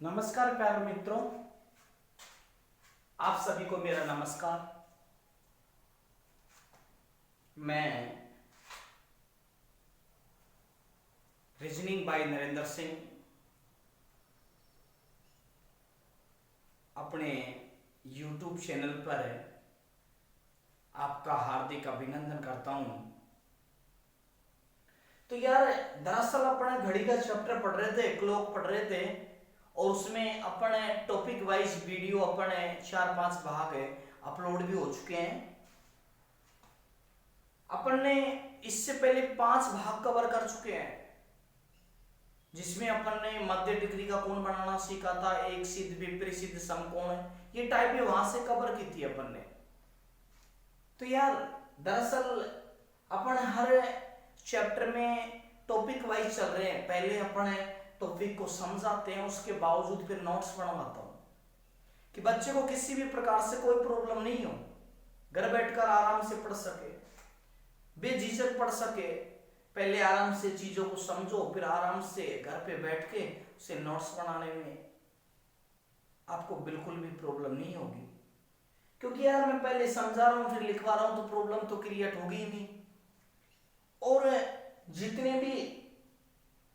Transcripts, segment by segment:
नमस्कार प्यारे मित्रों, आप सभी को मेरा नमस्कार। मैं रीजनिंग बाय नरेंद्र सिंह अपने YouTube चैनल पर आपका हार्दिक अभिनंदन करता हूं। तो यार, दरअसल अपने घड़ी का चैप्टर पढ़ रहे थे, क्लॉक पढ़ रहे थे, और उसमें अपने टॉपिक वाइज वीडियो अपने 4-5 भाग अपलोड भी हो चुके हैं। अपन ने इससे पहले 5 भाग कवर कर चुके हैं, जिसमें अपन ने मध्य डिग्री का कोण बनाना सीखा था, एक सिद्ध विपरीत सिद्ध समकोण, ये टाइप भी वहां से कवर की थी अपन ने। तो यार, दरअसल अपन हर चैप्टर में टॉपिक वाइज चल रहे हैं। पहले अपन टॉपिक को समझाते हैं, उसके बावजूद फिर नोट्स बनवाता हूं कि बच्चे को किसी भी प्रकार से कोई प्रॉब्लम नहीं हो, घर बैठकर आराम से पढ़ सके, बेझिझक पढ़ सके। पहले आराम से चीजों को समझो, फिर आराम से घर पे बैठ के उसे नोट्स बनाने में आपको बिल्कुल भी प्रॉब्लम नहीं होगी। क्योंकि यार, मैं पहले समझा रहा हूं फिर लिखवा रहा हूं, तो प्रॉब्लम तो क्रिएट होगी ही नहीं। और जितने भी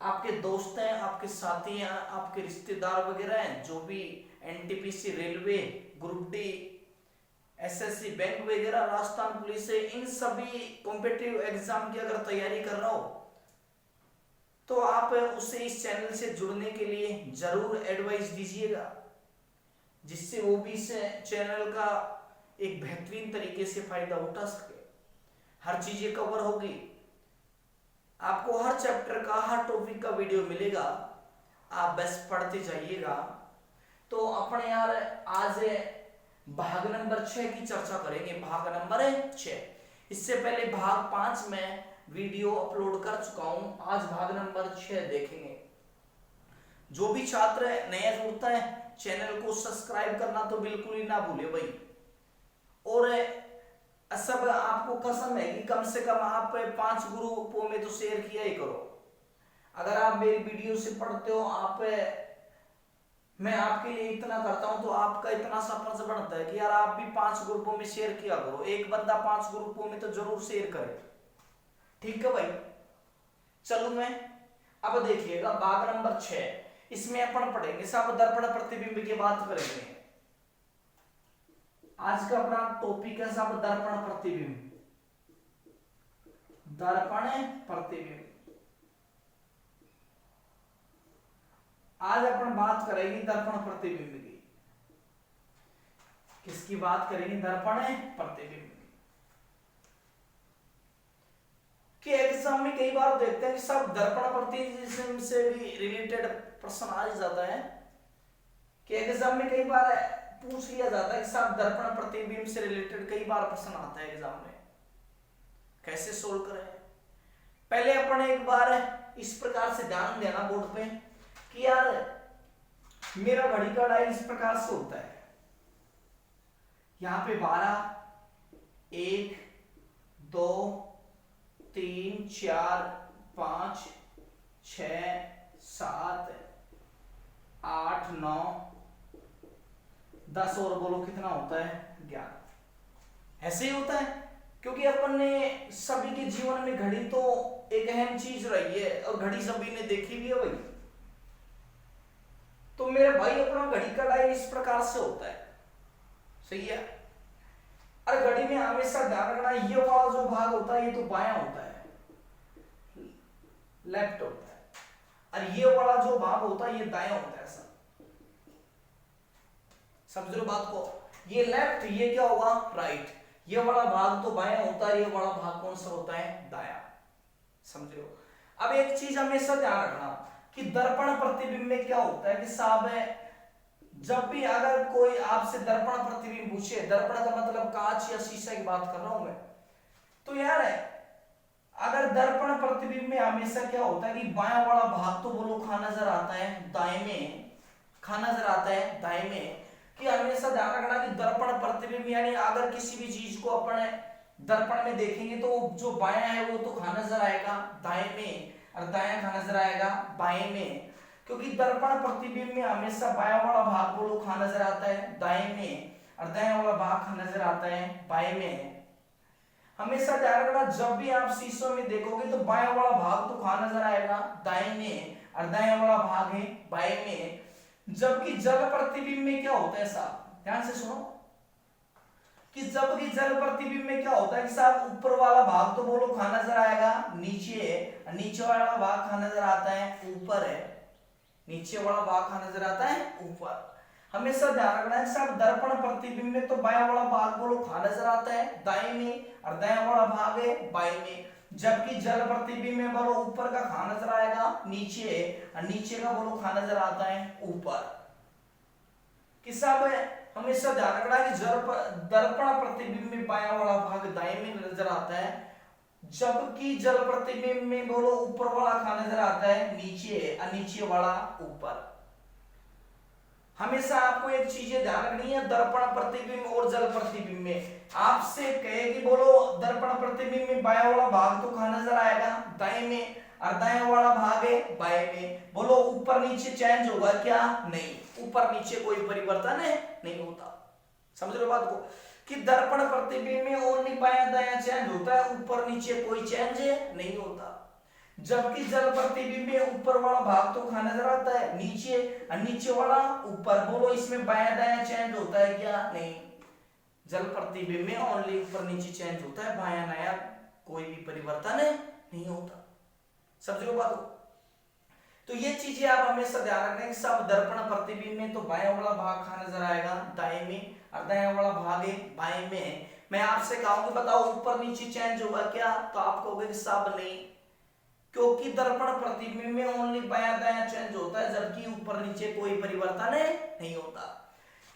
आपके दोस्त हैं, आपके साथी हैं, आपके रिश्तेदार वगैरह हैं, जो भी NTPC, railway, group D, SSC, bank वगैरह, राजस्थान पुलिस है, इन सभी कॉम्पिटिटिव एग्जाम की अगर तैयारी कर रहा हो तो आप उसे इस चैनल से जुड़ने के लिए जरूर एडवाइस दीजिएगा, जिससे वो भी इस चैनल का एक बेहतरीन तरीके से फायदा उठा सके। हर चीजें कवर होगी, आपको हर चैप्टर का, हर टॉपिक का वीडियो मिलेगा, आप बस पढ़ते जाइएगा। तो अपन यार आज भाग नंबर 6 की चर्चा करेंगे, भाग नंबर 6। इससे पहले भाग 5 में वीडियो अपलोड कर चुका हूं, आज भाग नंबर 6 देखेंगे। जो भी छात्र नया जुड़ता है, चैनल को सब्सक्राइब करना तो बिल्कुल ही ना भूले भाई। और सब आपको कसम है कि कम से कम आप 5 ग्रुपों में तो शेयर किया ही करो। अगर आप मेरी वीडियो से पढ़ते हो, मैं आपके लिए इतना करता हूं, तो आपका इतना सा फर्ज बनता है कि यार आप भी 5 ग्रुपों में शेयर किया करो। एक बंदा 5 ग्रुपों में तो जरूर शेयर करे, ठीक है भाई। चलो, मैं अब देखिएगा भाग नंबर 6, इसमें अपन पढ़ेंगे सब दर्पण प्रतिबिंब की बात करेंगे। आज का अपना टॉपिक है सब दर्पण प्रतिबिंब, दर्पण प्रतिबिंब। आज अपन बात करेंगे दर्पण प्रतिबिंब की। किसकी बात करेंगे? दर्पण प्रतिबिंब की। एग्जाम में कई बार देखते हैं कि सब दर्पण प्रतिबिंब से भी रिलेटेड प्रश्न आ जाता है, कि एग्जाम में कई बार पूछ लिया जाता है कि साहब दर्पण प्रतिबिंब से रिलेटेड कई बार प्रश्न आता है एग्जाम में, कैसे सोल्व करें। पहले अपन एक बार इस प्रकार से ध्यान देना बोर्ड पे कि यार मेरा घड़ी का डायल इस प्रकार से होता है, यहां पे 12, 1, 2, 3, 4, 5, 6, 7, 8, 9, 10 और बोलो कितना होता है? 11। ऐसे ही होता है, क्योंकि अपन ने सभी के जीवन में घड़ी तो एक अहम चीज रही है, और घड़ी सभी ने देखी भी है भाई। तो मेरे भाई, अपना घड़ी का डायल इस प्रकार से होता है, सही है। और घड़ी में हमेशा ध्यान रखना, ये वाला जो भाग होता है ये तो बायां होता है, लेफ्ट होता है, और ये वाला जो भाग होता है ये दायां होता है। समझ लो बात को, ये लेफ्ट, ये क्या होगा? राइट। ये वाला भाग तो बायां होता है, ये वाला भाग कौन सा होता है? दायां। समझ लो। अब एक चीज हमेशा ध्यान रखना कि दर्पण प्रतिबिंब में क्या होता है कि साहब, जब भी अगर कोई आपसे दर्पण प्रतिबिंब पूछे, दर्पण का मतलब कांच या शीशा की बात कर रहा हूं मैं, तो यार अगर दर्पण प्रतिबिंब में हमेशा क्या होता है कि बायां वाला भाग तो बोलो खा नजर आता है, दाएं में खा नजर आता है, दाएं में। कि हमेशा ध्यान रखना कि दर्पण प्रतिबिंब, यानी अगर किसी भी चीज को अपन दर्पण में देखेंगे तो जो बायां है वो तो खा नजर आएगा दाएं में, और दायां खा नजर आएगा बाएं में। क्योंकि दर्पण प्रतिबिंब में हमेशा बायां वाला भाग बोलो कहां नजर आता है, दाएं में, और दायां वाला भाग कहां नजर आता है, बाएं में। हमेशा ध्यान रखना, जब भी आप शीशों में देखोगे तो बायां वाला भाग तो कहां नजर आएगा, दाएं में, और दायां वाला भाग है बाएं में। जबकि जल प्रतिबिंब में क्या होता है साहब, ध्यान से सुनो, कि जबकि जल प्रतिबिंब में क्या होता है कि साहब ऊपर वाला भाग तो बोलो कहां नजर आएगा, नीचे, नीचे वाला भाग कहां नजर आता है, ऊपर है, नीचे वाला भाग कहां नजर आता है, ऊपर। हमेशा ध्यान रखना है साहब, दर्पण प्रतिबिंब में तो बायां वाला भाग बोलो कहां नजर आता है, दाएं में, और दायां वाला भाग है बाएं में। जबकि जल प्रतिबिंब में बोलो ऊपर का कहां नजर आएगा, नीचे, और नीचे का बोलो कहां नजर आता है, ऊपर। कि साहब हमेशा ध्यान रखना है कि दर्पण प्रतिबिंब में बायां वाला भाग दाएं में नजर आता है, जबकि जल प्रतिबिंब में बोलो ऊपर वाला कहां नजर आता है, नीचे, और नीचे वाला ऊपर। हमेशा आपको एक चीजें ध्यान रखनी है, दर्पण प्रतिबिंब और जल प्रतिबिंब में आपसे कहे कि बोलो दर्पण प्रतिबिंब में बायां वाला भाग तो कहां नजर आएगा, दाएं में, और दायां वाला भाग है बाएं में। बोलो ऊपर नीचे चेंज होगा क्या, नहीं, ऊपर नीचे कोई परिवर्तन नहीं होता। समझ लो बात को, कि दर्पण प्रतिबिंब में ओनली बायां दायां चेंज होता है, ऊपर नीचे कोई चेंज नहीं होता। जबकि जल प्रतिबिंब में ऊपर वाला भाग तो कहां नजर आता है, नीचे, और नीचे वाला ऊपर। बोलो इसमें बायां दायां चेंज होता है क्या, नहीं, जल प्रतिबिंब में ओनली ऊपर नीचे चेंज होता है, बायां दायां कोई भी परिवर्तन नहीं होता। समझ लो बात को। तो ये चीजें आप हमेशा ध्यान रखना है कि सब दर्पण प्रतिबिंब में तो बायां वाला भाग कहां नजर आएगा, दाएं में, और दायां वाला भाग है बाएं में। मैं आपसे कहूंगी बताओ ऊपर नीचे चेंज होगा क्या, तो आप कहोगे कि सब नहीं, क्योंकि दर्पण प्रतिबिंब में ओनली बायां दायां चेंज होता है, जबकि ऊपर नीचे कोई परिवर्तन नहीं होता।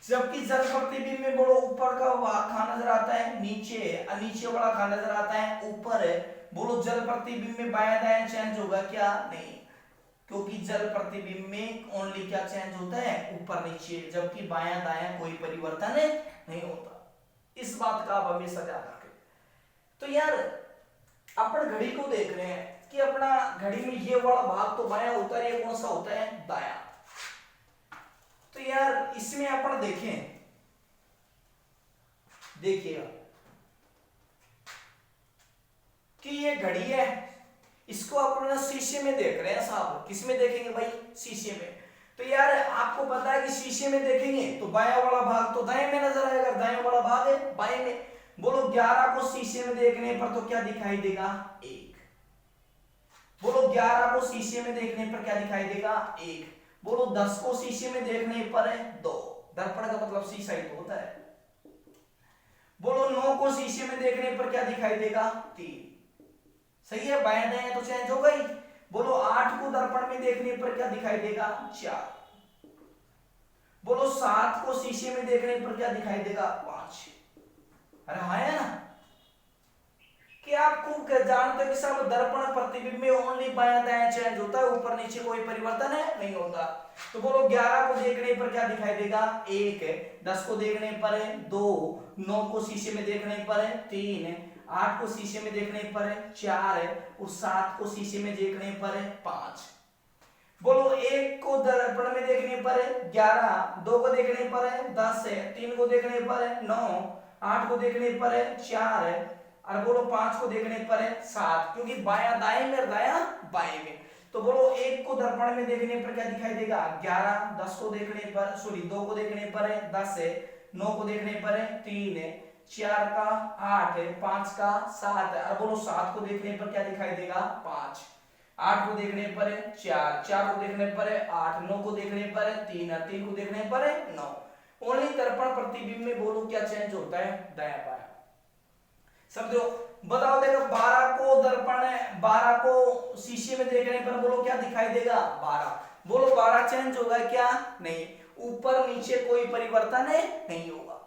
जबकि जल प्रतिबिंब में बोलो ऊपर का भाग कहां नजर आता है, नीचे, और नीचे वाला कहां नजर आता है, ऊपर। बोलो जल प्रतिबिंब में बायां दायां चेंज होगा क्या, नहीं, क्योंकि जल प्रतिबिंब में ओनली क्या चेंज होता है, ऊपर नीचे, जबकि बायां दायां कोई परिवर्तन नहीं होता। इस बात का आप हमेशा ध्यान रखें। तो यार अपन घड़ी को देख रहे हैं कि अपना घड़ी में ये वाला भाग तो बायां होता है, ये कौन सा होता है, दायां। तो यार इसमें अपन देखें, देखिएगा कि ये घड़ी है, इसको अपन शीशे में देख रहे हैं साहब, किसमें देखेंगे भाई, शीशे में। तो यार आपको पता है कि शीशे में देखेंगे तो बायां वाला भाग तो दाएं में नजर आएगा, दाएं वाला भाग है बाएं में। बोलो 11 को शीशे में देखने पर तो क्या दिखाई देगा, 1। बोलो 11 को शीशे में देखने पर क्या दिखाई देगा, 1। बोलो 10 को शीशे में देखने पर है 2, दर्पण का मतलब शीशा ही तो होता है। बोलो 9 को शीशे में देखने पर क्या दिखाई देगा, 3। सही है, बायां दायां तो चेंज हो गई। बोलो 8 को दर्पण में देखने पर क्या दिखाई देगा, 4। बोलो 7 को शीशे में देखने पर क्या दिखाई देगा, 5। अरे हाँ है ना, कि आप खूब जानते हो कि सब दर्पण प्रतिबिंब में ओनली बायां दायां चेंज होता है, ऊपर नीचे कोई परिवर्तन नहीं होता। तो बोलो 11 को देखने पर क्या दिखाई देगा, 1। 10 को देखने पर है 2, 9 को शीशे में देखने पर है 3, 8 को शीशे में देखने पर है 4, और 7 को शीशे में देखने पर है 5। बोलो 1 को दर्पण में देखने पर है 11, 2 को देखने पर है 10, 3 को देखने पर है 9, 8 को देखने पर है 4, और बोलो 5 को देखने पर है 7, क्योंकि बायां दाएं में, दायां बाएं में। तो बोलो 1 को दर्पण में देखने पर क्या दिखाई देगा, 11, 10 को देखने पर, सॉरी 2 को देखने पर है 10, 9 को देखने पर है 3, 4 का 8, 5 का 7, और बोलो 7 को देखने पर क्या दिखाई देगा, 5। 8 को देखने पर है 4, 4 को देखने पर है 8, 9 को देखने पर है 3, 3 को देखने पर है 9। ओनली दर्पण प्रतिबिंब में बोलो क्या चेंज होता है, दायां बायां। समझो, बताओ देखो 12 को दर्पण, 12 को शीशे में देखने पर बोलो क्या दिखाई देगा, 12। बोलो 12 चेंज होगा क्या, नहीं, ऊपर नीचे कोई परिवर्तन नहीं होगा।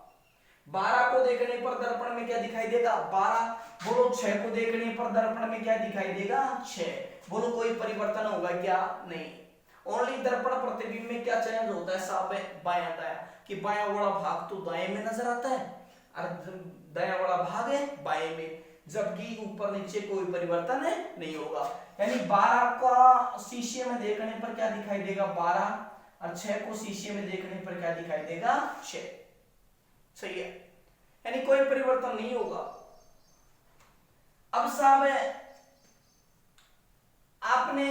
12 को देखने पर दर्पण में क्या दिखाई देगा, 12। बोलो 6 को देखने पर दर्पण में क्या दिखाई देगा, 6। बोलो कोई परिवर्तन होगा क्या, नहीं। ओनली दर्पण प्रतिबिंब में क्या चेंज होता है साहब, बायां दायां, कि बायां वाला भाग तो दाएं में नजर आता है और दायां वाला भाग है बाएं में। जबकि ऊपर नीचे कोई परिवर्तन नहीं होगा। यानी 12 का शीशे में देखने पर क्या दिखाई देगा 12 और 6 को शीशे में देखने पर क्या दिखाई देगा 6। सही है, यानी कोई परिवर्तन नहीं होगा। अब साहब आपने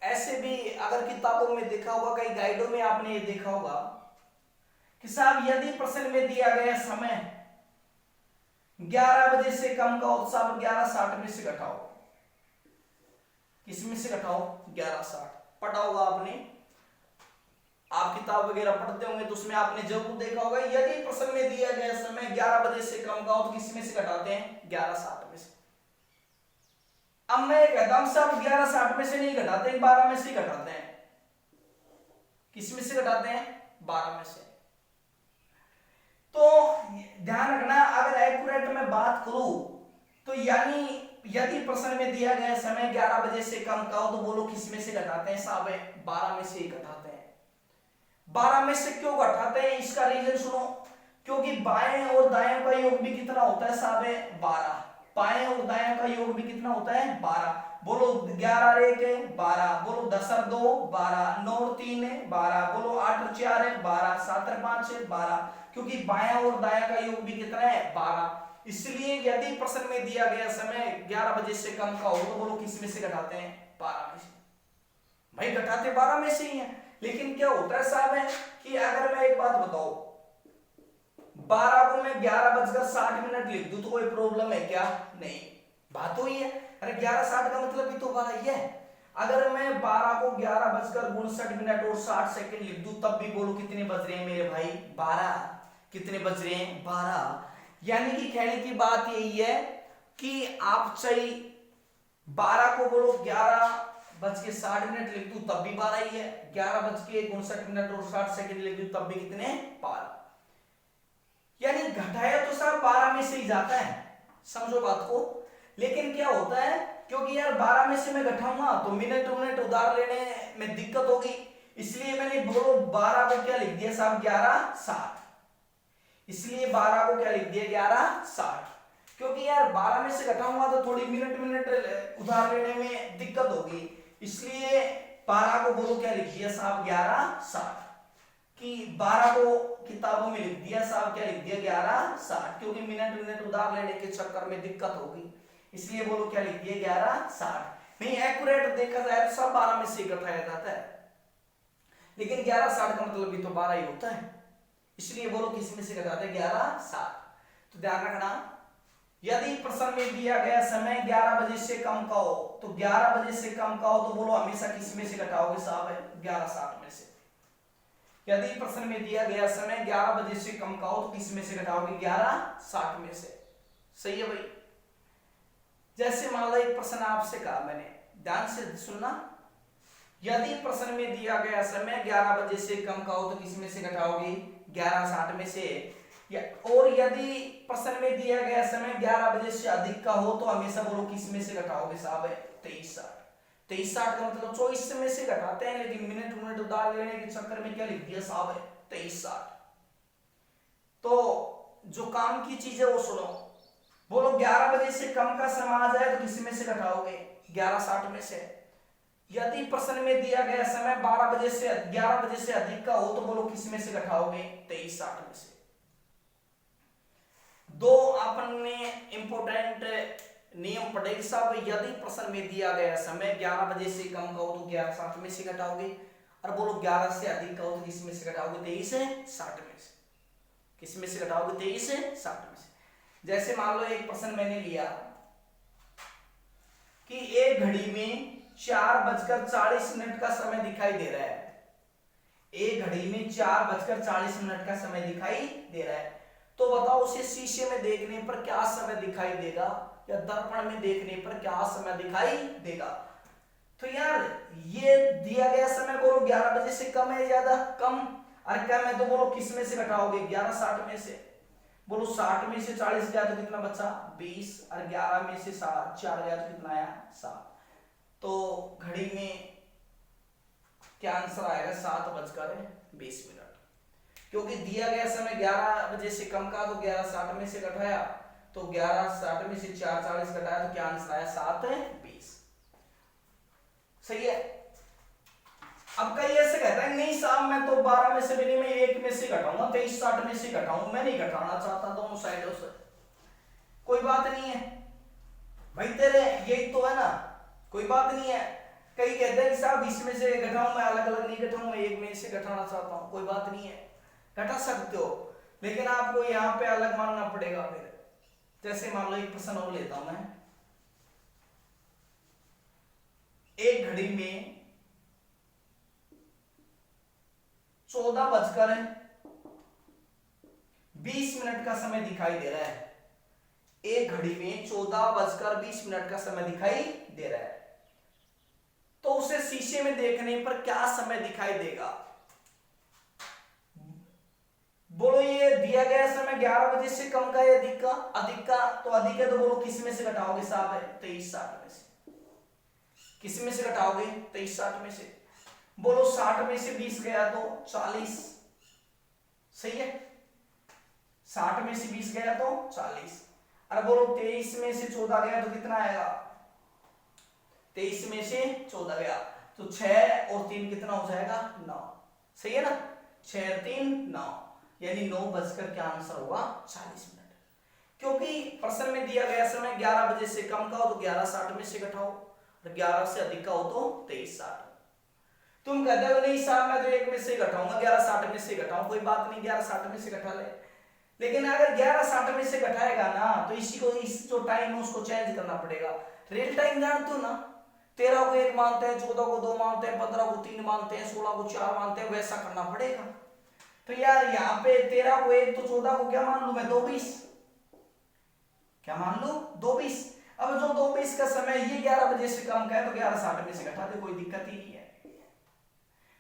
ऐसे भी अगर किताबों में देखा होगा, कई गाइडों में आपने ये देखा होगा कि साहब यदि प्रश्न में दिया गया समय 11 बजे से कम का हो तो साहब 11:60 में से घटाओ। किसमें से घटाओ 11:60। पढ़ा होगा आपने, आप किताब वगैरह पढ़ते होंगे तो उसमें आपने जरूर देखा होगा यदि प्रश्न में दिया गया समय 11 बजे से कम का हो तो किसमें से घटाते हैं 11:60 में से। अब मैं कहता हूं साहब 11:60 में से नहीं घटाते, 12 में से ही घटाते हैं। किसमें से घटाते हैं 12 में से। तो ध्यान रखना, अगर एक्यूरेट में बात करूं तो यानी यदि प्रश्न में दिया गया समय 11 बजे से कम का हो तो बोलो किसमें से घटाते हैं साहब 12 में से ही घटाते हैं। 12 में से क्यों घटाते हैं इसका रीजन सुनो, क्योंकि बाएं और दाएं का योग भी कितना होता है साहब 12। बाएं और दाएं का योग भी कितना होता है 12। बोलो 11 और 1 12, बोलो 10 और 2 12, 9 और 3 12, बोलो 8 और 4 12, 7 और 5 12, क्योंकि बाएं और दाएं का योग भी कितना है 12। इसलिए यदि प्रश्न में दिया गया समय 11 बजे से कम का हो तो बोलो किस में से घटाते हैं 12 में से। भाई घटाते 12 में से ही है, लेकिन क्या होता है साहब है कि अगर मैं एक बात बताऊं 12 को मैं 11:60 लिख दूं तो कोई प्रॉब्लम है क्या? नहीं, बात तो ही है। अरे 11:60 का मतलब भी तो 12 ही है। अगर मैं 12 को 11:59 और 60 लिख दूं तब भी बोलो कितने बज रहे हैं मेरे भाई 12। कितने बज रहे हैं 12। यानी कि कहने की बात यही है कि आप चाहे 12 को बोलो 11:60 लिख दूं तब भी 12 ही है, 11:59 और 60 लिख दूं तब भी कितने 12। यानी घटाया तो साहब 12 में से ही जाता है, समझो बात को। लेकिन क्या होता है क्योंकि यार 12 में से मैं घटाऊंगा तो मिनट उधार लेने में दिक्कत होगी, इसलिए मैंने बोलो 12 को क्या लिख दिया साहब 11:60। इसलिए 12 को क्या लिख दिया 11:60, क्योंकि यार 12 में से घटाऊंगा तो थोड़ी मिनट उधार लेने में दिक्कत होगी, इसलिए 12 को बोलो क्या लिख दिया साहब 11:60। कि 12 को किताबों में लिख दिया साहब क्या लिख दिया 11:60, क्योंकि मिनट उधार लेने के चक्कर में दिक्कत होगी, इसलिए बोलो क्या लिख दिया 11:60। नहीं एक्यूरेट देखा जाए तो सब 12 में से घटाया जाता है, लेकिन 11:60 का मतलब भी तो 12 ही होता है, इसलिए बोलो किस में से घटाते हैं 11:60। तो ध्यान रखना यदि प्रश्न में दिया गया समय 11 बजे से कम का हो तो 11 बजे से कम का हो तो बोलो हमेशा किस में से घटाओगे साहब 11:60 में से। यदि प्रश्न में दिया गया समय 11 बजे से कम का हो तो किस में से घटाओगे 11:60 में से। सही है भाई। जैसे मान लो एक प्रश्न आपसे कहा मैंने, ध्यान से सुनना, यदि प्रश्न में दिया गया समय 11 बजे से कम का हो तो किस में से घटाओगे 11:60 में से। और यदि प्रश्न में दिया गया समय 11 बजे से अधिक का हो तो हमेशा बोलो किस में से घटाओगे साहब 23:60। 23:60 का मतलब 24 में से घटाते हैं, लेकिन मिनट उधार लेने के चक्कर में क्या लिख दिया साहब 23:60। तो जो काम की चीज है वो सुनो, बोलो 11 बजे से कम का समय आ जाए तो किस में से घटाओगे 11:60 में से। यदि प्रश्न में दिया गया समय 11 बजे से अधिक का हो तो बोलो किस में से घटाओगे 23:60 में से। दो अपन ने इंपोर्टेंट नियम पढ़े साहब, यदि प्रश्न में दिया गया समय 11 बजे से कम का हो तो 11:60 में से घटाओगे, और बोलो 11 से अधिक का हो तो किस में से घटाओगे 23:60 में से। किस में से घटाओगे 23:60 में से। जैसे मान लो एक प्रश्न मैंने लिया कि एक घड़ी में 4:40 का समय दिखाई दे रहा है। एक घड़ी में 4:40 का समय दिखाई दे रहा है, तो बताओ उसे शीशे में देखने पर क्या समय दिखाई देगा या दर्पण में देखने पर क्या समय दिखाई देगा। तो यार ये दिया गया समय बोलो 11 बजे से कम है ज्यादा, कम, और कम है तो बोलो किस में से घटाओगे 11:60 में से। बोलो 60 में से 40 गया तो कितना बचा 20, और 11 में से 4 गया तो कितना आया 7। तो घड़ी में क्या आंसर आएगा 7:20, क्योंकि दिया गया समय 11 बजे से कम का तो 11:60 में से घटाया तो 11:60 में से 4:40 घटाया तो क्या आंसर आया 7:20। सही है। अब कई ऐसे कहता है नहीं साहब मैं तो 12 में से भी नहीं, मैं 1 में से घटाऊंगा, 23:60 में से घटाऊं, मैं नहीं घटाना चाहता दोनों साइडों से। कोई बात नहीं है भाई, तेरे यही तो है ना, कोई बात नहीं है। कई कहते हैं साहब इसमें से घटाऊं, मैं अलग अलग नहीं घटाऊं, मैं 1 में से घटाना चाहता हूं, कोई बात नहीं है, घटा सकते हो, लेकिन आपको यहाँ पे अलग मानना पड़ेगा। फिर जैसे मान लो एक प्रश्न और लेता हूं मैं, एक घड़ी में 14:20 का समय दिखाई दे रहा है। एक घड़ी में 14:20 का समय दिखाई दे रहा है, तो उसे शीशे में देखने पर क्या समय दिखाई देगा? बोलो ये दिया गया समय 11 बजे से कम का या अधिक का? अधिक का। तो अधिक है तो बोलो किस में से घटाओगे साहब? है 23:60 में से। किस में से घटाओगे? 23:60 में से। बोलो 60 में से 20 गया तो 40। सही है। 60 में से 20 गया तो 40। अरे बोलो 23 में से 14 गया तो कितना आएगा? 23 में से 14 गया तो 6 और 3 कितना हो जाएगा? 9। सही है ना? 6 और 3 9, यानी 9 बजकर क्या आंसर होगा? 40 मिनट। क्योंकि प्रश्न में दिया गया समय 11 बजे से कम का हो तो 11:60 में से घटाओ, और 11 से अधिक का हो तो 23:60। तुम कहते हो नहीं साहब मैं तो 1 में से घटाऊंगा, 11:60 में से घटाऊं, कोई बात नहीं 11:60 में से घटा ले, लेकिन अगर 11:60 में से घटाएगा ना तो इसी को, इस जो टाइम है उसको चेंज करना पड़ेगा। रियल टाइम जानते हो ना, 13 को 1 मानते हैं, 14 को 2 मानते हैं, 15 को 3 मानते हैं, 16 को 4 मानते हैं, वैसा करना पड़ेगा। तो यार यहाँ पे 13 को 1 तो 14 को क्या मान लू मैं? 2:20। क्या मान लू? 2:20। अब जो 2:20 का समय ये 11 बजे से कम का है तो 11:60 में से घटा दे, कोई दिक्कत ही नहीं है।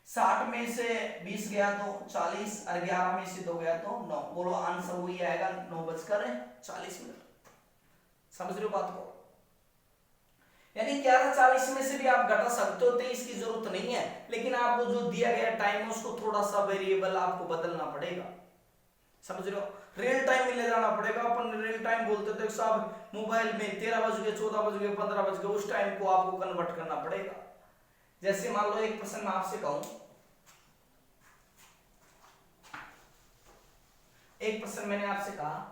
60 में से 20 गया तो 40, और 11 में से 2 गया तो 9। बोलो आंसर वही आएगा 9:40 मिनट। समझ रहे हो बात को? यानी 11:40 में से भी आप घटा सकते हो, 23 की जरूरत नहीं है, लेकिन आपको जो दिया गया टाइम है उसको थोड़ा सा वेरिएबल आपको बदलना पड़ेगा। समझ रहे हो? रियल टाइम में ले जाना पड़ेगा। अपन रियल टाइम बोलते थे साहब मोबाइल में 13 बज गए, 14 बज गए, 15 बज गए, उस टाइम को आपको कन्वर्ट करना पड़ेगा। जैसे मान लो एक प्रश्न मैं आपसे कहूं, एक प्रश्न मैंने आपसे कहा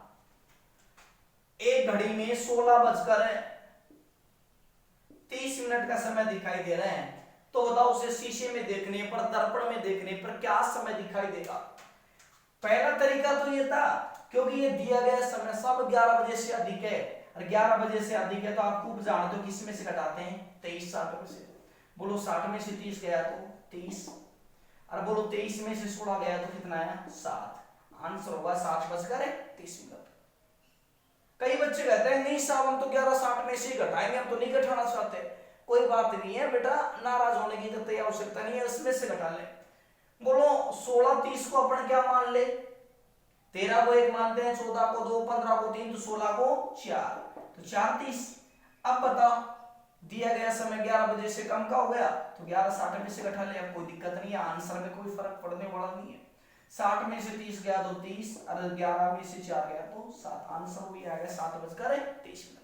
एक घड़ी में 16:30 का समय दिखाई दे रहा है, तो बताओ उसे शीशे में देखने पर, दर्पण में देखने पर क्या समय दिखाई देगा? पहला तरीका तो ये था, क्योंकि ये दिया गया समय सब 11 बजे से अधिक है, और 11 बजे से अधिक है तो आप खूब जानते हो किस में से घटाते हैं? 23:60 में से। बोलो 60 में से 30 गया तो 30, और बोलो 23 में से 16 गया तो कितना है? 7। आंसर होगा 7:30 मिनट। कई बच्चे कहते हैं नहीं साहब हम तो 11:60 में से ही घटाएंगे, हम तो नहीं घटाना चाहते। कोई बात नहीं है बेटा, नाराज होने की तो आवश्यकता नहीं है, इसमें से घटा ले। बोलो 16:30 को अपन क्या मान ले? 13 को 1 मानते हैं, 14 को 2, 15 को 3, तो 16 को 4, तो 4:30। अब बताओ दिया गया समय 11 बजे से कम का हो गया तो 11:60 में से घटा ले, अब कोई दिक्कत नहीं है, आंसर में कोई फर्क पड़ने वाला नहीं है। 60 में से 30 गया तो 30, और 11 में से 4 गया तो 7। आंसर वही आ गया 7:30 मिनट।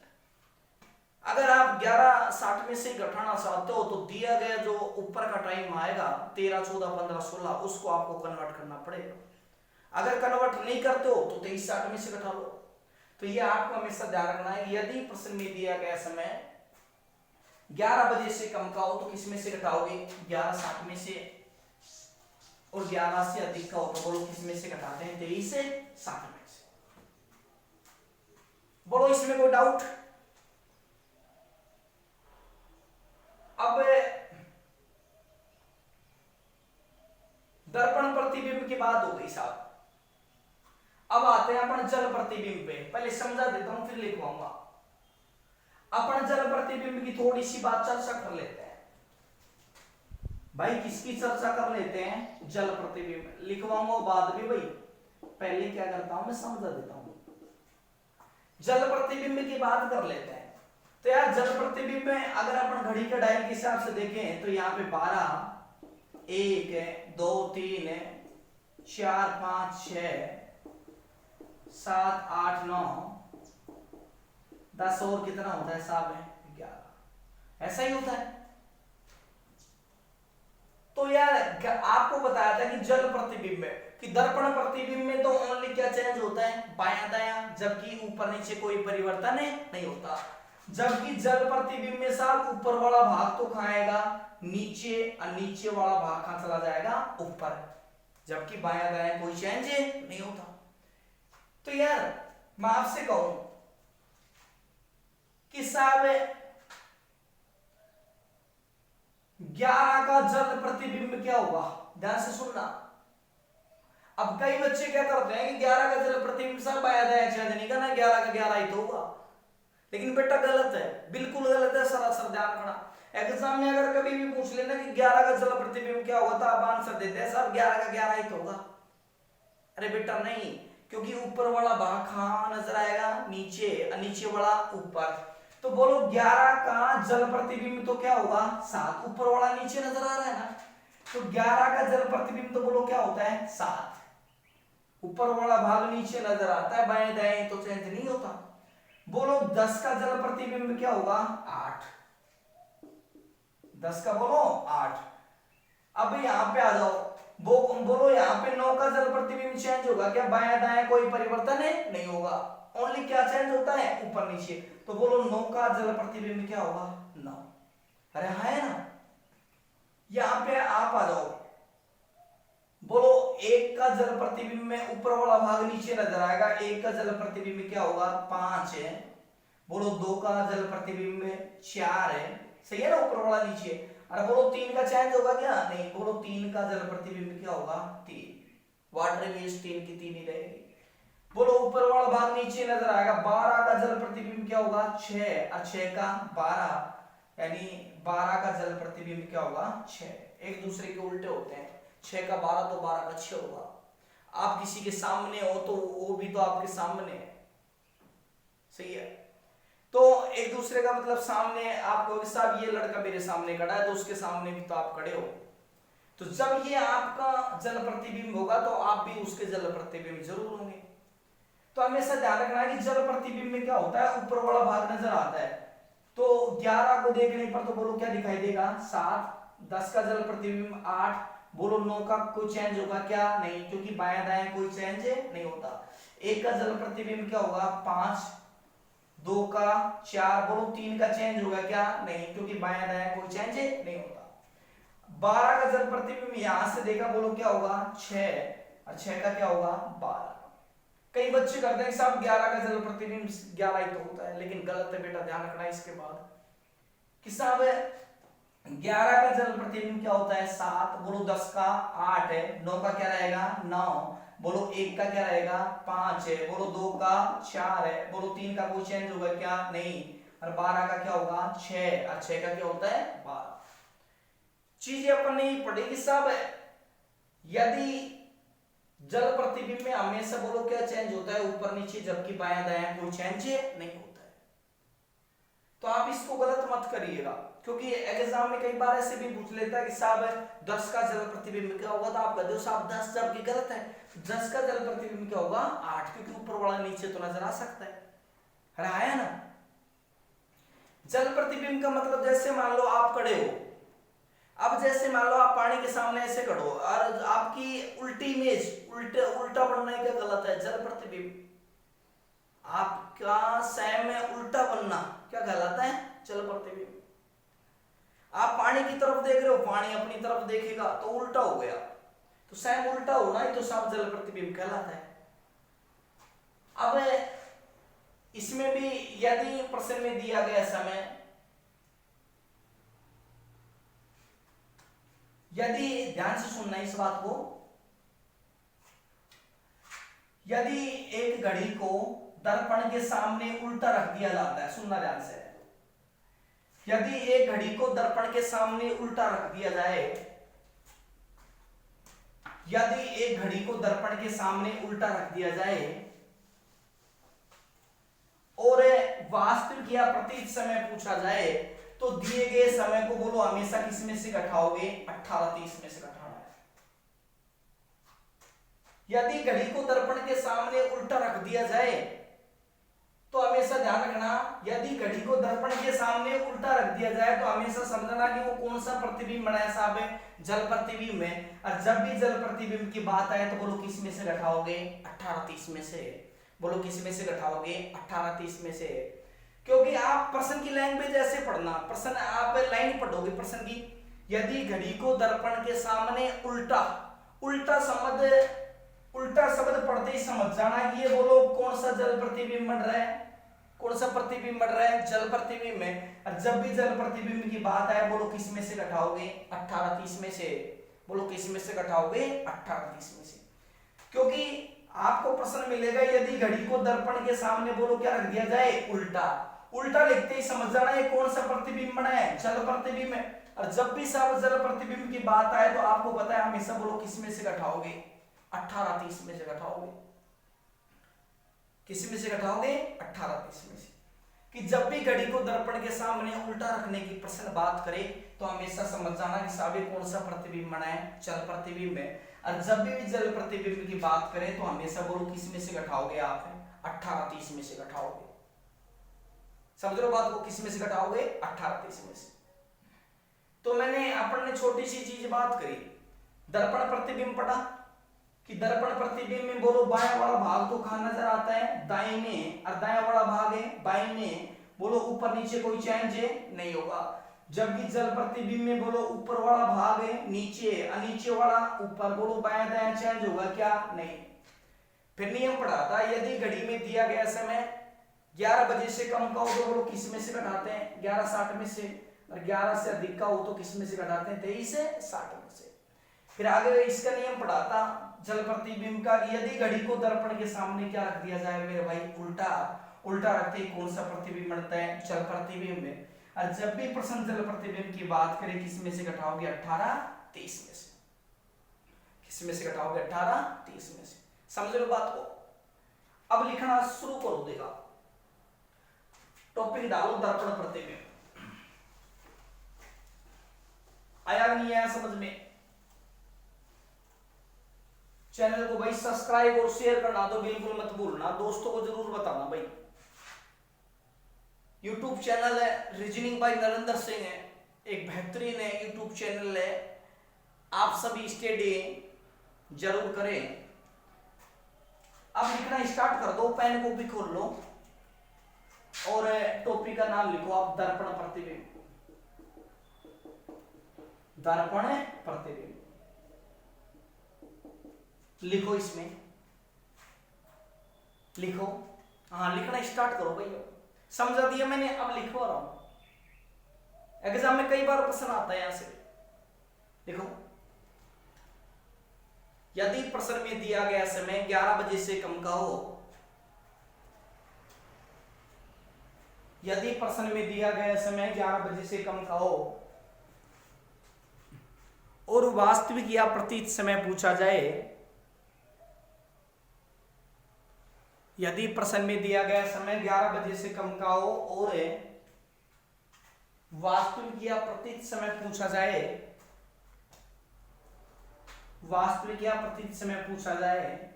अगर आप 11:60 में से घटाना चाहते हो तो दिया गया जो ऊपर का टाइम आएगा 13, 14, 15, 16, उसको आपको कन्वर्ट करना पड़ेगा। अगर कन्वर्ट नहीं करते हो तो 23:60 में से घटा लो। तो ये आपको हमेशा ध्यान रखना है, यदि प्रश्न में दिया गया समय 11 बजे से कम का हो तो किस में से घटाओगे? 11:60 में से। और 11 से अधिक का हो तो बोलो किस में से घटाते हैं? 23:60 में से। बोलो इसमें कोई डाउट? अब दर्पण प्रतिबिंब की बात हो गई साहब, अब आते हैं अपन जल प्रतिबिंब पे। पहले समझा देता हूं फिर लिखवाऊंगा। अपन जल प्रतिबिंब की थोड़ी सी बात चर्चा कर लेते हैं भाई। किसकी चर्चा कर लेते हैं? जल प्रतिबिंब। लिखवाऊंगा बाद में भाई, पहले क्या करता हूं मैं समझा देता हूं। जल प्रतिबिंब की बात कर लेते हैं। तो यार जल प्रतिबिंब में अगर अपन घड़ी के डायल के हिसाब से देखें तो यहाँ पे 12, 1, 2, 3, 4, 5, 6, 7, 8, 9, 10 और कितना होता है साहब है 11, ऐसा ही होता है। तो यार आपको बताया था कि जल प्रतिबिंब में कि दर्पण प्रतिबिंब में तो ओनली क्या चेंज होता है बायां दायां, जबकि ऊपर नीचे कोई परिवर्तन नहीं होता। जबकि जल प्रतिबिंब में साहब ऊपर वाला भाग तो कहां आएगा नीचे, और नीचे वाला भाग कहां चला जाएगा ऊपर, जबकि बायां दायां कोई चेंज नहीं होता। तो यार मैं आपसे कहूं कि साहब 11 का जल प्रतिबिंब क्या होगा, ध्यान से सुनना। अब कई बच्चे क्या करते हैं कि 11 का जल प्रतिबिंब साहब बायां दायां चेंज नहीं करना, 11 का 11 ही तो होगा। लेकिन बेटा गलत है, बिल्कुल गलत है, सरासर ध्यान रखना। एग्जाम में अगर कभी भी पूछ लेना कि 11 का जल प्रतिबिंब क्या होगा, तो आप आंसर देते हैं साहब 11 का 11 ही तो होगा। अरे बेटा नहीं, क्योंकि ऊपर वाला भाग कहां नजर आएगा नीचे, और नीचे वाला ऊपर। तो बोलो 11 का जल प्रतिबिंब तो क्या होगा 7, ऊपर वाला नीचे नजर आ रहा है ना, तो 11 का जल प्रतिबिंब तो बोलो क्या होता है 7, ऊपर वाला भाग नीचे नजर आता है, बाएं दाएं तो चेंज नहीं होता। बोलो 10 का जल प्रतिबिंब क्या होगा 8, 10 का बोलो 8। अब यहां पे आ जाओ, बोलो यहाँ पे 9 का जल प्रतिबिंब चेंज होगा क्या, बायां दाएं कोई परिवर्तन नहीं होगा, ओनली क्या चेंज होता है ऊपर नीचे। तो बोलो 9 का जल प्रतिबिंब क्या होगा 9। अरे हाँ है ना। यहां पे आप आ जाओ, बोलो 1 का जल प्रतिबिंब में ऊपर वाला भाग नीचे नजर आएगा, 1 का जल प्रतिबिंब क्या होगा 5 है। बोलो 2 का जल प्रतिबिंब 4 है, सही है ना, ऊपर वाला नीचे। अरे बोलो 3 का चेंज होगा क्या, नहीं। बोलो 3 का जल प्रतिबिंब क्या होगा 3, वाटर में 3 की 3 ही रहेगी। बोलो ऊपर वाला भाग नीचे नजर आएगा, 12 का जल प्रतिबिंब क्या होगा 6, और 6 का 12, यानी 12 का जल प्रतिबिंब क्या होगा 6, एक दूसरे के उल्टे होते हैं, 6 का 12 तो 12 का 6 होगा। आप किसी के सामने हो तो वो भी तो आपके सामने है, सही है। तो एक दूसरे का मतलब सामने, आप कहोगे साहब ये लड़का मेरे सामने खड़ा है, तो उसके सामने भी तो आप खड़े हो। तो जब ये आपका जल प्रतिबिंब होगा तो आप भी उसके जल प्रतिबिंब जरूर होंगे। तो हमेशा ध्यान रखना है कि जल प्रतिबिंब में क्या होता है, ऊपर वाला भाग नजर आता है। तो 11 को देखने पर तो बोलो क्या दिखाई देगा 7, 10 का जल प्रतिबिंब 8, बोलो 9 का कोई चेंज होगा क्या, नहीं, क्योंकि बायां दायां कोई चेंज नहीं होता। 1 का जल प्रतिबिंब क्या होगा 5, 2 का 4, बोलो 3 का चेंज होगा क्या, नहीं, क्योंकि बायां दायां कोई चेंज नहीं होता। 12 का जल प्रतिबिंब यहां से देखा, बोलो क्या होगा 6, और 6 का क्या होगा 12। कई बच्चे करते हैं साहब 11 का जल प्रतिबिंब 11 ही तो होता है, लेकिन गलत है बेटा, ध्यान रखना इसके बाद कि साहब 11 का जल प्रतिबिंब क्या होता है 7, बोलो 10 का 8 है, 9 का क्या रहेगा 9, बोलो 1 का क्या रहेगा 5 है, बोलो 2 का 4 है, बोलो 3 का कोई चेंज होगा क्या, नहीं, और 12 का क्या होगा 6, और 6 का क्या होता है 12। चीजें अपन ने पढ़ेगी साहब, यदि जल प्रतिबिंब में हमेशा बोलो क्या चेंज होता है ऊपर नीचे, जबकि बायां दायां कोई चेंज नहीं होता है। तो आप इसको गलत मत करिएगा, क्योंकि एग्जाम में कई बार ऐसे भी पूछ लेता है कि साहब 10 का जल प्रतिबिंब क्या होगा, तो आप कहते हो साहब 10, जबकि गलत है। 10 का जल प्रतिबिंब क्या होगा 8, क्योंकि ऊपर वाला नीचे तो नजर आ सकता है, आया ना। जल प्रतिबिंब का मतलब जैसे मान लो आप खड़े हो, अब जैसे मान लो आप पानी के सामने ऐसे खड़ो और आपकी उल्टी इमेज, उल्टा बनना क्या गलत है, जल प्रतिबिंब आपका सैम में उल्टा बनना क्या कहलाता है, जल प्रतिबिंब। आप पानी की तरफ देख रहे हो, पानी अपनी तरफ देखेगा तो उल्टा हो गया, तो सैम उल्टा होना ही तो सब जल प्रतिबिंब कहलाता है। अब इसमें भी यदि प्रश्न में दिया गया समय, यदि ध्यान से सुनना इस बात को, यदि एक घड़ी को दर्पण के सामने उल्टा रख दिया जाता है, सुनना ध्यान से, यदि एक घड़ी को दर्पण के सामने उल्टा रख दिया जाए, यदि एक घड़ी को दर्पण के सामने उल्टा रख दिया जाए और वास्तविक या प्रतीत समय पूछा जाए, तो दिए गए समय को बोलो हमेशा किस में से घटाओगे, 18:30 में से घटाना है। यदि घड़ी को दर्पण के सामने उल्टा रख दिया जाए तो हमेशा ध्यान रखना, यदि घड़ी को दर्पण के सामने उल्टा रख दिया जाए तो हमेशा समझना कि वो कौन सा प्रतिबिंब बना है साहब, जल प्रतिबिंब है। और जब भी जल प्रतिबिंब की बात आए तो बोलो किस में से घटाओगे, 18-30 में से। बोलो किस में से घटाओगे, 18-30 में से। क्योंकि आप प्रश्न की लैंग्वेज ऐसे पढ़ना, प्रश्न आप लाइन पढ़ोगे प्रश्न की, यदि घड़ी को दर्पण के सामने उल्टा, उल्टा शब्द पढ़ते ही समझ जाना कि ये बोलो कौन सा जल प्रतिबिंब बन रहा है, कौन सा प्रतिबिंब बन रहा है, जल प्रतिबिंब में। और जब भी जल प्रतिबिंब की बात आए बोलो किस में से घटाओगे, 18-30 में से। बोलो किस में से घटाओगे, 18-30 में से। क्योंकि आपको प्रश्न मिलेगा यदि घड़ी को दर्पण के सामने बोलो क्या रख दिया जाए, उल्टा। उल्टा लिखते ही समझ जाना है कौन सा प्रतिबिंब बना है, जल प्रतिबिंब है। और जब भी साहब जल प्रतिबिंब की बात आए तो आपको पता है हमेशा बोलो किस में से घटाओगे, 18-30 में से घटाओगे। किस में से घटाओगे, 18-30 में से। कि जब भी घड़ी को दर्पण के सामने उल्टा रखने की प्रश्न बात करे तो हमेशा समझ जाना कि साहब कौन सा प्रतिबिंब बना है, जल प्रतिबिंब है। और जब भी जल प्रतिबिंब की बात करें तो हमेशा बोलो किस में से घटाओगे आप, 18-30 में से घटाओगे। समझ लो बात को, किस में से घटाओगे, 18-30 में से। तो मैंने अपन ने छोटी सी चीज बात करी, दर्पण प्रतिबिंब पढ़ा कि दर्पण प्रतिबिंब में बोलो बाएं वाला भाग तो कहां नजर आता है, दाहिने, और दाएं वाला भाग है बाईं। बोलो ऊपर नीचे कोई चेंज है नहीं होगा। जब भी जल प्रतिबिंब में बोलो ऊपर वाला भाग है नीचे, और नीचे वाला ऊपर, बोलो बायां दायां चेंज होगा क्या, नहीं। फिर नियम पढ़ा था, यदि घड़ी में दिया गया समय 11 बजे से कम का हो तो बोलो किस में से घटाते हैं, 11:60 में से। और 11 से अधिक का हो तो किस में से घटाते हैं, 23 से 60 में से। फिर आगे इसका नियम पढ़ा था जल प्रतिबिंब का, यदि घड़ी को दर्पण के सामने क्या रख दिया जाए मेरे भाई, उल्टा। उल्टा रखते ही कौन सा प्रतिबिंब बनता है, जल प्रतिबिंब में। और जब भी प्रश्न जल प्रतिबिंब की बात करें किस में से घटाओगे, 18-30 में से। किस में से घटाओगे, 18-30 में से। समझ लो बात को। अब लिखना शुरू करो देगा, टॉपिक डालो दर्पण प्रतिबिंब। आया नहीं आया समझ में? चैनल को भाई सब्सक्राइब और शेयर करना तो बिल्कुल मत भूलना, दोस्तों को जरूर बताना भाई। यूट्यूब चैनल है रीजनिंग बाय नरेंद्र सिंह है, एक बेहतरीन है यूट्यूब चैनल है, आप सभी स्टडी जरूर करें। अब लिखना स्टार्ट कर दो, पेन कॉपी खोल लो और टॉपिक का नाम लिखो आप, दर्पण प्रतिबिंब। दर्पण प्रतिबिंब लिखो, इसमें लिखो। हाँ लिखना स्टार्ट करो भैया, समझा दिया मैंने, अब लिखवा रहा हूं। एग्जाम में कई बार प्रश्न आता है यहां से, लिखो। यदि प्रश्न में दिया गया समय 11 बजे से कम का हो, यदि प्रश्न में दिया गया समय 11 बजे से कम का हो और वास्तविक या प्रतीत समय पूछा जाए, यदि प्रश्न में दिया गया समय 11 बजे से कम का हो और वास्तविक या प्रतीत समय पूछा जाए, वास्तविक या प्रतीत समय पूछा जाए,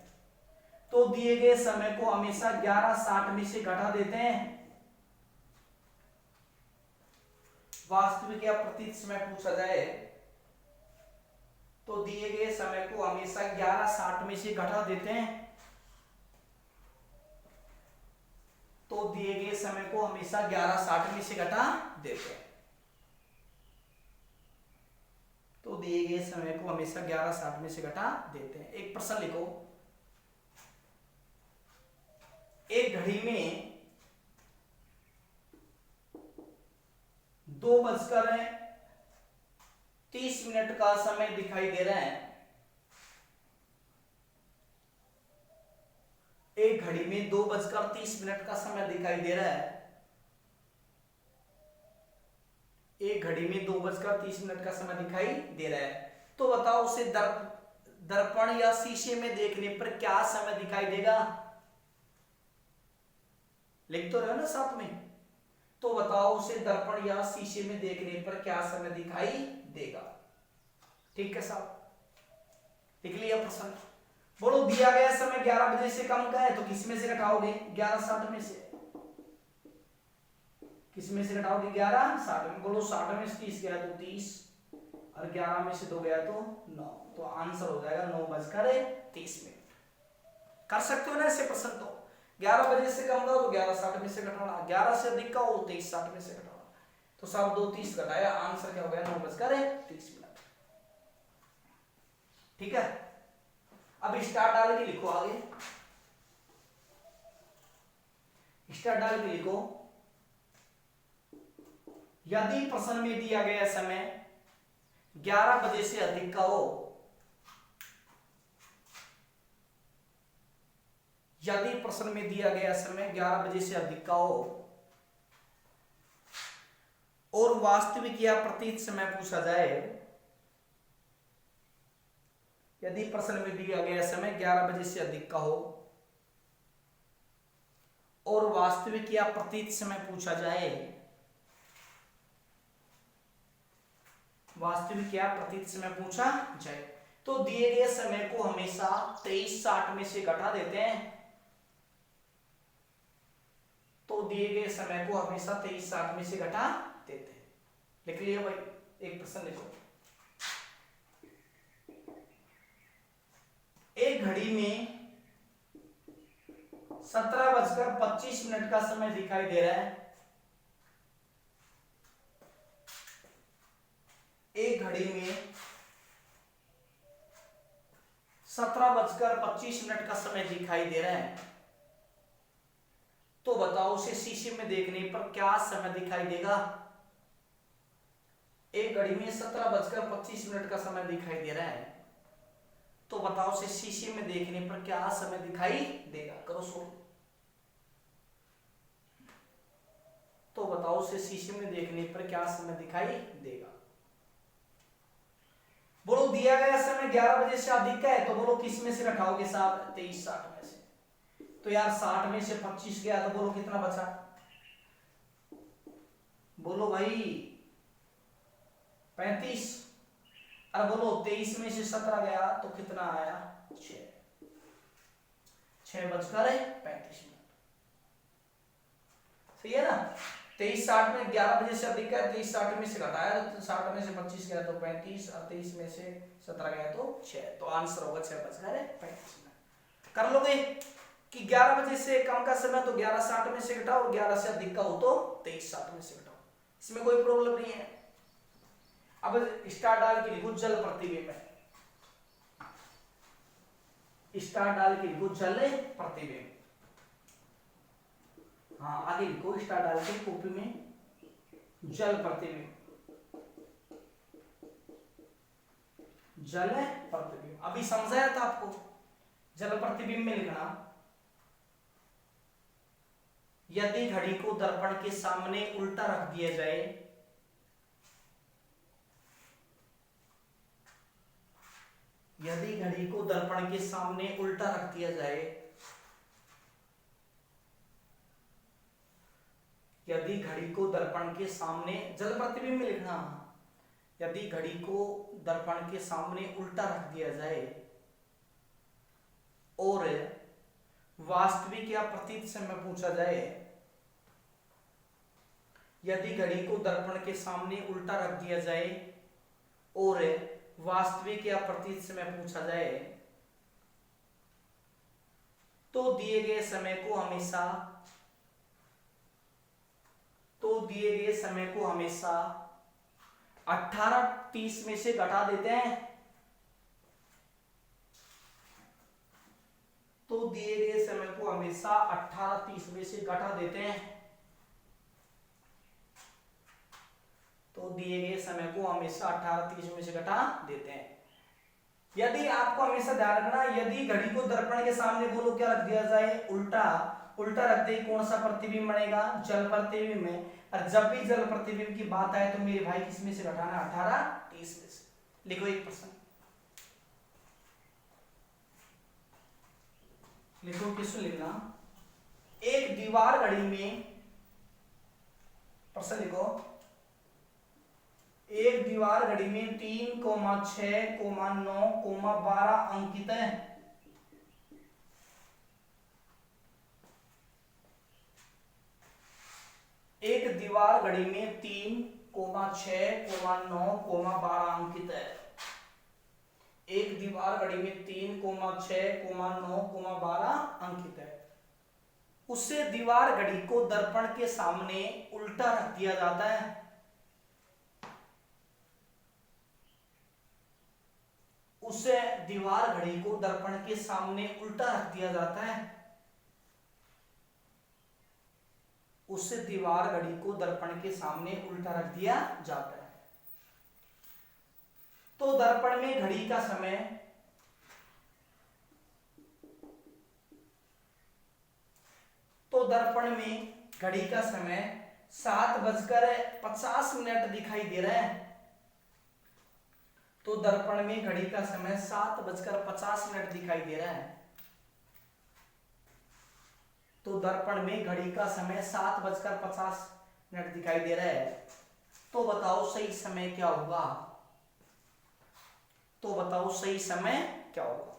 तो दिए गए समय को हमेशा 11:60 में से घटा देते हैं। वास्तविक या प्रतीत समय पूछा जाए तो दिए गए समय को हमेशा 11:60 में से घटा देते हैं। तो दिए गए समय को हमेशा 11:60 में से घटा देते हैं। तो दिए गए समय को हमेशा 11:60 में से घटा देते हैं। एक प्रश्न लिखो, एक घड़ी में 2:30 का समय दिखाई दे रहा है। एक घड़ी में 2:30 का समय दिखाई दे रहा है। एक घड़ी में 2:30 का समय दिखाई दे रहा है। तो बताओ उसे दर्पण या शीशे में देखने पर क्या समय दिखाई देगा? लिख तो रहे हो ना साथ में। तो बताओ उसे दर्पण या शीशे में देखने पर क्या समय दिखाई देगा? ठीक है साहब, लिख लिया प्रश्न। बोलो दिया गया समय 11 बजे से कम का है तो किस में से घटाओगे? 11:60 में से। किस में से घटाओगे 11 60 में, बोलो 60 में से 30 गया तो 30 और 11 में से 2 गया तो 9, तो आंसर हो जाएगा 9:30 कर सकते हो ना ऐसे प्रश्न। तो 11 बजे से कम का हो तो 11:60 में से घटाना, 11 से अधिक का हो तो 23:60 में से घटाना, तो सब 2 30 घटाया, आंसर क्या हो गया 9:30। ठीक है, अब स्टार डाल के लिखो, आगे स्टार डाल के लिखो, यदि प्रश्न में दिया गया समय 11 बजे से अधिक का हो, यदि प्रश्न में दिया गया समय 11 बजे से अधिक का हो और वास्तविक या प्रतीत समय पूछा जाए, यदि प्रश्न में दिया गया समय 11 बजे से अधिक का हो और वास्तविक या प्रतीत समय पूछा जाए, वास्तविक या प्रतीत समय पूछा जाए, तो दिए गए समय को हमेशा 23:60 में से घटा देते हैं, तो दिए गए समय को हमेशा 23:60 में से घटा देते हैं। लिख लिया भाई, एक प्रश्न लिखो, एक घड़ी में 17:25 का समय दिखाई दे रहा है, एक घड़ी में 17:25 का समय दिखाई दे रहा है, तो बताओ उसे शीशे में देखने पर क्या समय दिखाई देगा। एक घड़ी में 17:25 का समय दिखाई दे रहा है, तो बताओ उसे शीशे में देखने पर क्या समय दिखाई देगा, करो सोल्व। तो बताओ उसे शीशे में देखने पर क्या समय दिखाई देगा। बोलो दिया गया समय 11 बजे से अधिक का है, तो बोलो किस में से घटाओगे साहब 23:60 में से, तो यार 60 में से 25 गया तो बोलो कितना बचा, बोलो भाई 35, और बोलो 23 में से 17 गया तो कितना आया 6:35। सही है ना। 23:60 में 11 बजे से अधिक है, 23:60 में से घटाया तो 60 में से 25 गया तो 35 और 23 में से 17 गया तो 6, तो आंसर होगा 6:35 मिनट। कर लोगे कि 11 बजे से कम का समय तो 11:60 में से घटाओ और 11 से अधिक का हो तो 23:60 में से घटाओ, इसमें कोई प्रॉब्लम नहीं है। अब स्टार डाल के लिखो जल प्रतिबिंब, स्टार डाल के लिखो जल प्रतिबिंब, हाँ आगे लिखो स्टार डाल के कॉपी में जल प्रतिबिंब, जल प्रतिबिंब। अभी समझाया था आपको, जल प्रतिबिंब में लिखना, यदि घड़ी को दर्पण के सामने उल्टा रख दिया जाए, यदि घड़ी को दर्पण के सामने उल्टा रख दिया जाए, यदि घड़ी को दर्पण के सामने, जल प्रतिबिंब में लिखना, यदि घड़ी को दर्पण के सामने उल्टा रख दिया जाए और वास्तविक या प्रतीत समय पूछा जाए, यदि घड़ी को दर्पण के सामने उल्टा रख दिया जाए और वास्तविक या प्रतीत समय पूछा जाए, तो दिए गए समय को हमेशा, तो दिए गए समय को हमेशा 18:30 में से घटा देते हैं, तो दिए गए समय को हमेशा 18:30 में से घटा देते हैं, तो दिए गए समय को हमेशा 18:30 में से घटा देते हैं। यदि आपको हमेशा ध्यान रखना, यदि घड़ी को दर्पण के सामने बोलो क्या रख दिया जाए उल्टा, उल्टा रखते ही कौन सा प्रतिबिंब बनेगा, जल प्रतिबिंब में, और जब भी जल प्रतिबिंब की बात आए तो मेरे भाई किस में से घटाना 18:30 में से। लिखो एक प्रश्न, लिखो किसको लिखना, एक दीवार घड़ी में, प्रश्न लिखो, एक दीवार घड़ी में 3, 6, 9, 12 अंकित है, एक दीवार घड़ी में 3, 6, 9, 12 अंकित है। एक दीवार घड़ी में 3, 6, 9, 12 अंकित है। उसे दीवार घड़ी को दर्पण के सामने उल्टा रख दिया जाता है। उसे दीवार घड़ी को दर्पण के सामने उल्टा रख दिया जाता है। उसे दीवार घड़ी को दर्पण के सामने उल्टा रख दिया जाता है। तो दर्पण में घड़ी का समय दर्पण में घड़ी का समय 7:50 दिखाई दे रहा है। तो दर्पण में घड़ी का समय 7:50 दिखाई दे रहा है। तो दर्पण में घड़ी का समय 7:50 दिखाई दे रहा है। तो बताओ सही समय क्या होगा? तो बताओ सही समय क्या होगा?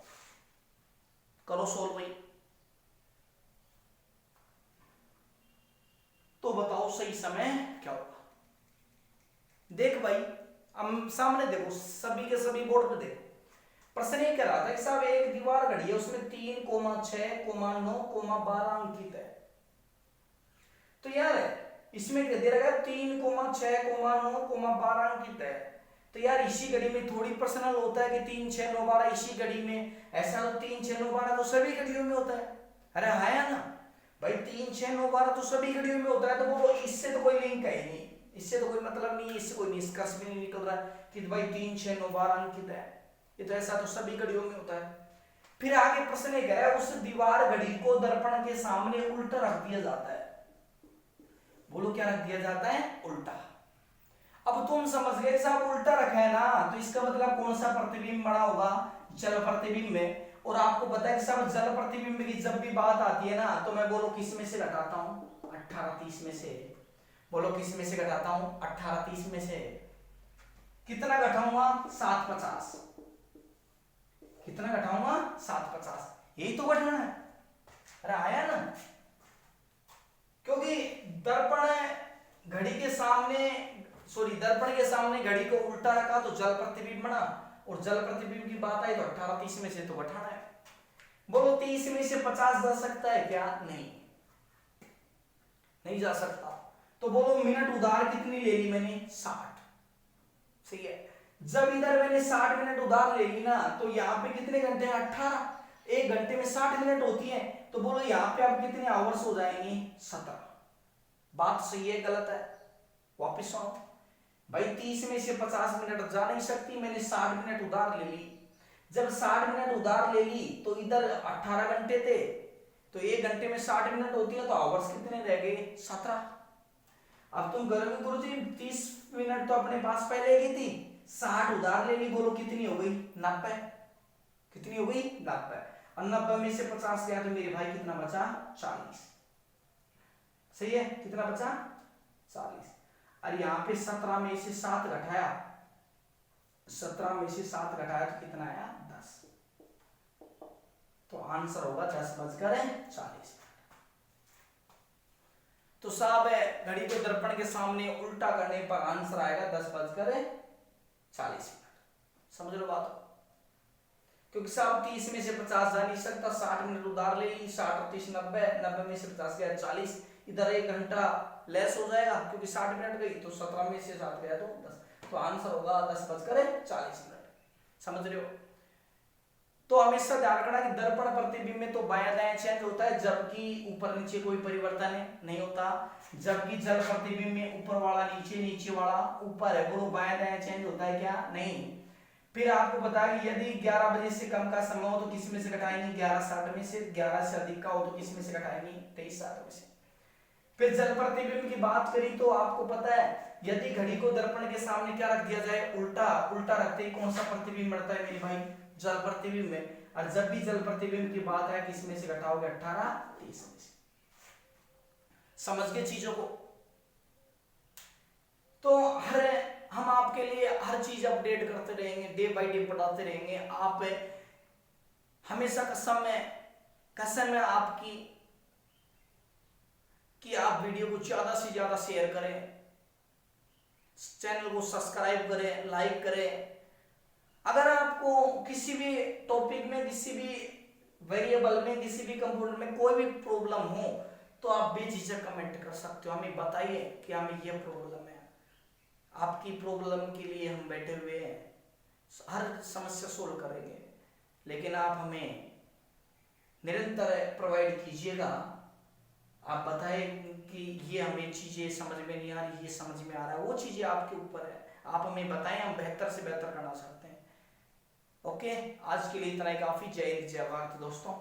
करो सोल्व भाई। तो बताओ सही समय क्या होगा? देख भाई, हम सामने देखो, सभी के सभी बोर्ड पे देखो। प्रश्न ये कह रहा था कि साहब एक दीवार घड़ी है, उसमें 3, 6, 9, 12 अंकित है। तो यार इसमें दे रखा है 3, 6, 9, 12 अंकित है। तो यार इसी घड़ी में थोड़ी पर्सनल होता है कि 3, 6, 9, 12 इसी घड़ी में। ऐसा तो 3, 6, 9, 12 तो सभी घड़ियों में होता है। अरे है ना भाई, 3, 6, 9, 12 तो सभी घड़ियों में होता है। तो वो इससे तो कोई लिंक है ही नहीं, इससे तो कोई मतलब नहीं, इससे कोई निष्कर्ष भी नहीं निकल रहा है कि भाई 3, 6, 9, 12 अंकित है। ये तो ऐसा तो सभी घड़ियों में होता है। फिर आगे प्रश्न ये कह रहा है उस दीवार घड़ी को दर्पण के सामने उल्टा रख दिया जाता है। बोलो क्या रख दिया जाता है? उल्टा। अब तुम समझ गए साहब, उल्टा रखा है ना, तो इसका मतलब कौन सा प्रतिबिंब बड़ा होगा? जल प्रतिबिंब में। और आपको पता है कि साहब जल प्रतिबिंब की जब भी बात आती है ना, तो मैं बोलो किस में से घटाता हूं? 18, 30 में से। बोलो किस में से घटाता हूं? 18, 30 में से। कितना घटाऊंगा? 750। कितना घटाऊंगा? 750। यही तो घटाना है। अरे आया ना, क्योंकि दर्पण घड़ी के सामने, सॉरी दर्पण के सामने घड़ी को उल्टा रखा तो जल प्रतिबिंब बना, और जल प्रतिबिंब की बात आई तो 18, 30 में से तो घटाना है। बोलो 30 में से 50 जा सकता है क्या? नहीं जा सकता। तो बोलो मिनट उधार कितनी ले ली मैंने? 60। सही है। जब इधर मैंने 60 मिनट उधार ले ली ना, तो यहाँ पे कितने घंटे हैं? 18। एक घंटे में 60 मिनट होती है। तो बोलो यहाँ पे अब कितने आवर्स हो जाएंगे? 17। बात सही है गलत है? वापिस आओ भाई, 30 में से 50 मिनट जा नहीं सकती, मैंने 60 मिनट उधार ले ली। जब 60 मिनट उधार ले ली तो इधर 18 घंटे थे, तो एक घंटे में 60 मिनट होती है, तो आवर्स कितने रह गए? 17। अब तुम करोगे गुरुजी 30 मिनट तो अपने पास पहले ही थी, 60 उधार ले ली, बोलो कितनी हो गई? 90। कितनी हो गई? 90। और 90 में से 50 गया तो मेरे भाई कितना बचा? 40। सही है, कितना बचा? 40। और यहाँ पे 17 में से 7 घटाया, 17 में से 7 घटाया तो कितना आया? 10। तो आंसर होगा 10:40। तो साहब घड़ी को दर्पण के सामने उल्टा करने पर आंसर आएगा 10:40। समझ लो बात? क्योंकि साहब 30 में से 50 जा नहीं सकता, 60 मिनट उधार ले ली, 60 और 30 90, 90 में से 50 गया 40, इधर 1 घंटा लेस हो जाएगा क्योंकि 60 मिनट गई, तो 17 में से 7 गया तो 10। तो आंसर होगा 10:40। समझ रहे हो? तो हमेशा ध्यान रखना कि दर्पण प्रतिबिंब में तो बायां दायां चेंज होता है, जबकि ऊपर नीचे कोई परिवर्तन नहीं होता। जबकि जल प्रतिबिंब में ऊपर वाला नीचे, नीचे वाला ऊपर है। बोलो बायां दायां चेंज होता है क्या? नहीं। फिर आपको बताया कि यदि 11 बजे से कम का समय हो तो किस में से घटाएंगे? 11:60 में से। 11 से अधिक का हो तो किस में से घटाएंगे? 23:60 में से। फिर जल प्रतिबिंब की बात करी तो आपको पता है यदि घड़ी को दर्पण के सामने क्या रख दिया जाए? उल्टा। उल्टा रखते ही कौन सा प्रतिबिंब बढ़ता है मेरे भाई? जल प्रतिबिंब में। और जब भी जल प्रतिबिंब की बात है किस में से घटाओगे? 18, 30 में से। समझ गए चीजों को? तो हम आपके लिए हर चीज अपडेट करते रहेंगे, डे बाय डे पढ़ाते रहेंगे। आप हमेशा कसम है आपकी कि आप वीडियो को ज़्यादा से ज़्यादा शेयर करें, चैनल को सब्सक्राइब करें, लाइक करें। अगर आपको किसी भी टॉपिक में, किसी भी वेरिएबल में, किसी भी कंपोनेंट में कोई भी प्रॉब्लम हो तो आप बेझिझक कमेंट कर सकते हो, हमें बताइए कि हमें यह प्रॉब्लम है। आपकी प्रॉब्लम के लिए हम बैठे हुए हैं, हर समस्या सोल्व करेंगे, लेकिन आप हमें निरंतर प्रोवाइड कीजिएगा। आप बताएं कि ये हमें चीज़ें समझ में नहीं आ रही, ये समझ में आ रहा है, वो चीज़ें आपके ऊपर है। आप हमें बताएं, हम बेहतर से बेहतर करना चाहते हैं। ओके, आज के लिए इतना ही काफ़ी। जय हिंद, जय भारत दोस्तों।